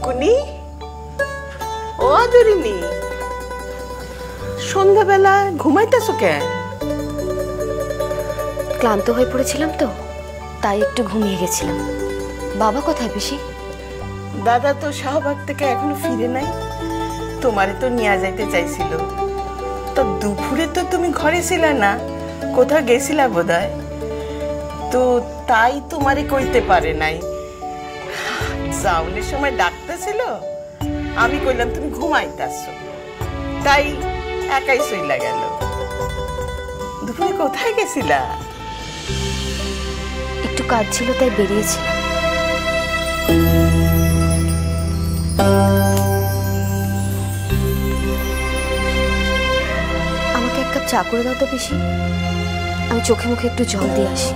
টুনটুনি ও আদরিনী, সন্ধ্যাবেলা ঘুমাইতেছো কেন? ক্লান্ত হয়ে পড়েছিলাম তো, তাই একটু ঘুমিয়ে গেছিলাম। বাবা কোথায় পিসি? দাদা তো শাহবাগ থেকে এখনো ফিরে নাই। তোমারে তো নিয়ে যাইতে চাইছিল, তো দুপুরে তো তুমি ঘরে ছিলে না, কোথাও গেছিলা বোধহয়, তো তাই তোমারে কইতে পারে নাই। যাওনের সময় ডাকতেছিল, আমি কইলাম তুমি ঘুমাইতেছো, তাই একাই চইলা গেল। দুপুরে কোথায় গেছিলা? একটু কাজ ছিল তাই বেরিয়েছিলাম। আমাকে এক কাপ চা করে দাও তো পিসি, আমি চোখে মুখে একটু জল দিয়ে আসি।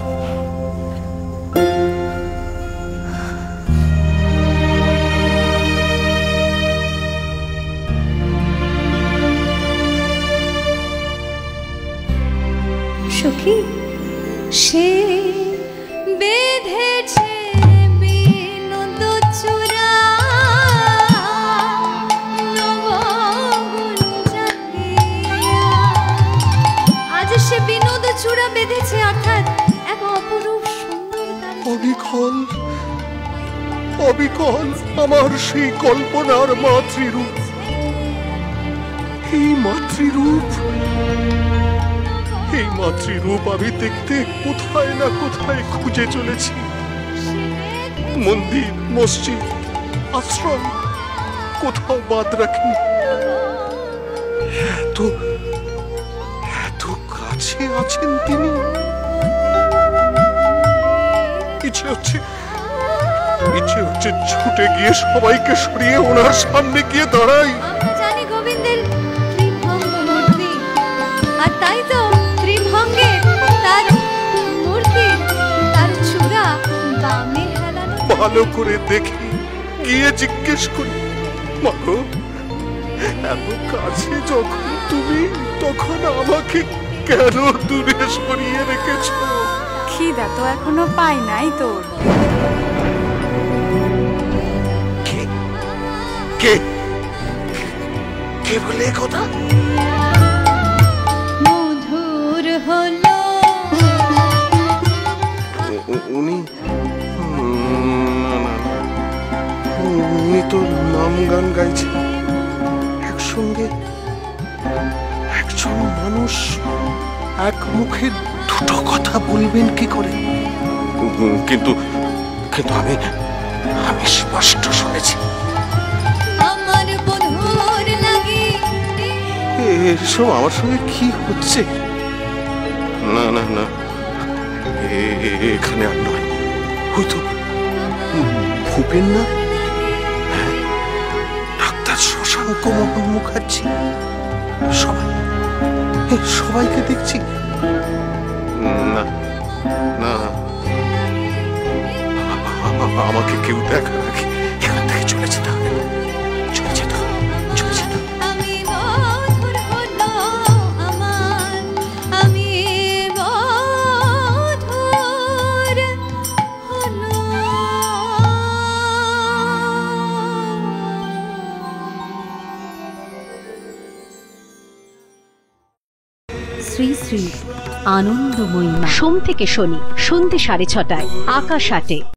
সখী সে বেঁধেছে বিনোদ চূড়া, আজ সে বিনোদ চূড়া বেঁধেছে, অর্থাৎ এক অপরূপ সুন্দর অবিকল অবিকল আমার সেই কল্পনার মাতৃরূপ, এই মাতৃরূপ, এই মাতৃরূপ আমি দেখতে কোথায় না কোথায় খুঁজে চলেছি। মন্দির, মসজিদ, আশ্রম কোথাও বাদ রাখিনি। এত এত কাছে আছেন তিনি। ইচ্ছে হচ্ছে ছুটে গিয়ে সবাইকে সরিয়ে ওনার সামনে গিয়ে দাঁড়াই। জানি গোবিন্দের ত্রিভঙ্গ মূর্তি, আর তাই তো ত্রিভঙ্গে তার মূর্তি, তার চূড়া বামে হেলানো। ভালো করে দেখি, গিয়ে জিজ্ঞেস করি, মাগো এত কাছে যখন তুমি, তখন আমাকে কেন দূরে সরিয়ে রেখেছো? খিদা তো এখনো পাই নাই তোর। কে কে বলে কথা? মধুর হলো উনি উনি তো নাম গান গাইছেন একসঙ্গে। একজন মানুষ এক মুখে দুটো কথা বলবেন কি করে? কিন্তু কিন্তু আমি স্পষ্ট শুনেছি। আমার বধুর লাগি। এসব আমার সঙ্গে কি হচ্ছে? না না না, এখানে আর নয়। হয়তো ভূপেন না, ডাক্তার শশাঙ্ক মোহন মুখার্জি, সবাইকে দেখছি। না না, আমাকে কেউ দেখা রাখি, এখান থেকে চলে যেতে হবে, চলে যেতে হবে, চলে যেতে হবে। আমি বধুর হলো আমার, আমি বধুর হলো। শ্রী শ্রী আনন্দময়ী সোম থেকে শনি সন্ধ্যে 6:30 আকাশ 8-এ।